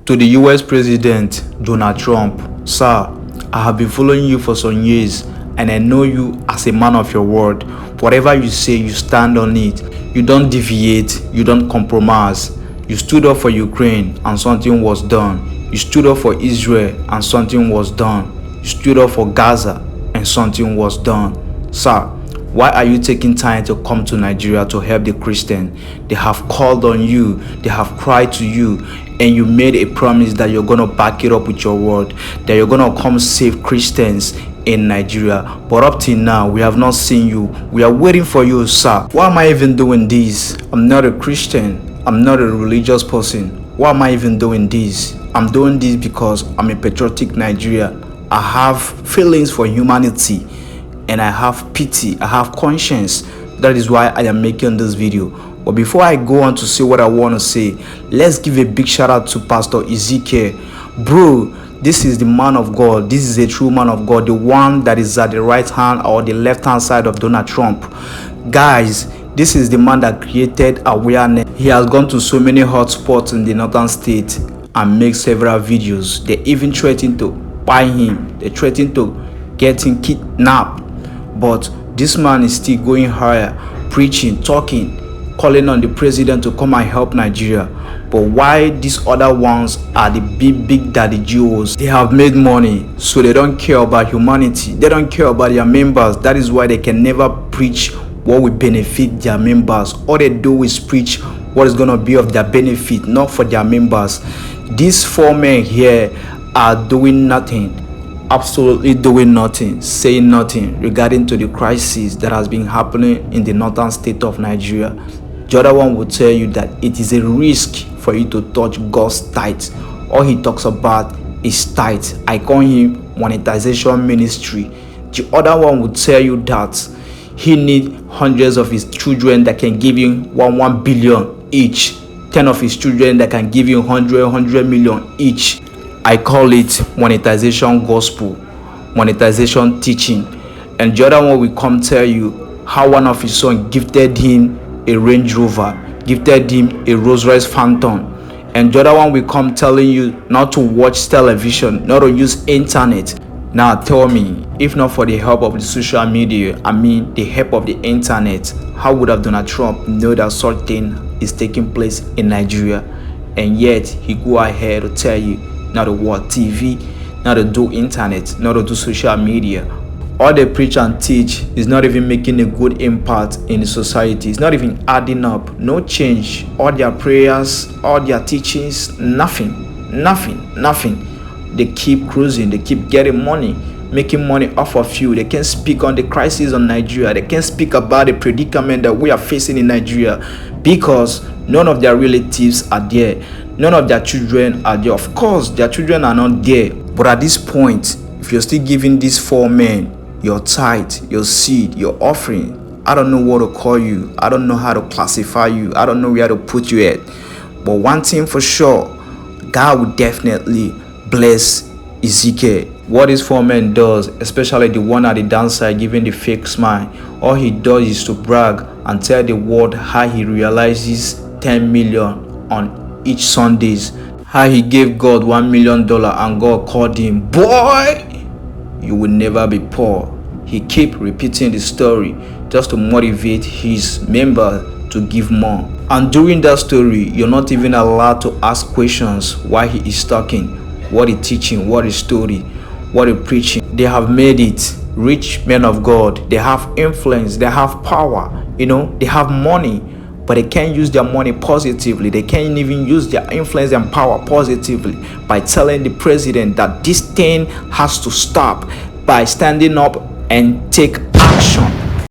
To the US President Donald Trump, sir, I have been following you for some years and I know you as a man of your word. Whatever you say, you stand on it. You don't deviate, you don't compromise. You stood up for Ukraine and something was done. You stood up for Israel and something was done. You stood up for Gaza and something was done. Sir, why are you taking time to come to Nigeria to help the Christians? They have called on you, they have cried to you, and you made a promise that you're going to back it up with your word, that you're going to come save Christians in Nigeria. But up till now, we have not seen you. We are waiting for you, sir. Why am I even doing this? I'm not a Christian. I'm not a religious person. Why am I even doing this? I'm doing this because I'm a patriotic Nigerian. I have feelings for humanity and I have pity. I have conscience. That is why I am making this video. But before I go on to say what I want to say, let's give a big shout out to Pastor Ezekiel. Bro, this is the man of God. This is a true man of God, the one that is at the right hand or the left hand side of Donald Trump. Guys, this is the man that created awareness. He has gone to so many hot spots in the northern state and made several videos. They even threatened to buy him. They threatened to get him kidnapped. But this man is still going higher, preaching, talking, calling on the president to come and help Nigeria. But why these other ones are the big daddy Jews? They have made money, so they don't care about humanity. They don't care about their members. That is why they can never preach what will benefit their members. All they do is preach what is going to be of their benefit, not for their members. These four men here are doing nothing, absolutely doing nothing, saying nothing regarding to the crisis that has been happening in the northern state of Nigeria. The other one will tell you that it is a risk for you to touch God's tithes. All he talks about is tithes. I call him monetization ministry. The other one will tell you that he needs hundreds of his children that can give him 1 billion each. 10 of his children that can give him 100 million each. I call it monetization gospel, monetization teaching. And the other one will come tell you how one of his sons gifted him a Range Rover, gifted him a Rolls Royce Phantom. And the other one will come telling you not to watch television, not to use internet. Now tell me, if not for the help of the social media, the help of the internet, how would have Donald Trump know that such thing is taking place in Nigeria? And yet he go ahead to tell you not to watch TV, not to do internet, not to do social media. All they preach and teach is not even making a good impact in the society. It's not even adding up. No change. All their prayers, all their teachings, nothing. They keep cruising. They keep getting money, making money off of you. They can't speak on the crisis on Nigeria. They can't speak about the predicament that we are facing in Nigeria because none of their relatives are there. None of their children are there. Of course, their children are not there. But at this point, if you're still giving these four men your tithe, your seed, your offering, I don't know what to call you. I don't know how to classify you. I don't know where to put you at. But one thing for sure, God will definitely bless Ezekiel. What this four men does, especially the one at the downside giving the fake smile, all he does is to brag and tell the world how he realizes 10 million on each Sundays, how he gave God $1 million and God called him, boy, you will never be poor. He keep repeating the story just to motivate his member to give more. And during that story, you're not even allowed to ask questions why he is talking, what he's teaching, what his story, what he's preaching. They have made it. Rich men of God, they have influence, they have power, they have money, but they can't use their money positively. They can't even use their influence and power positively by telling the president that this thing has to stop, by standing up and take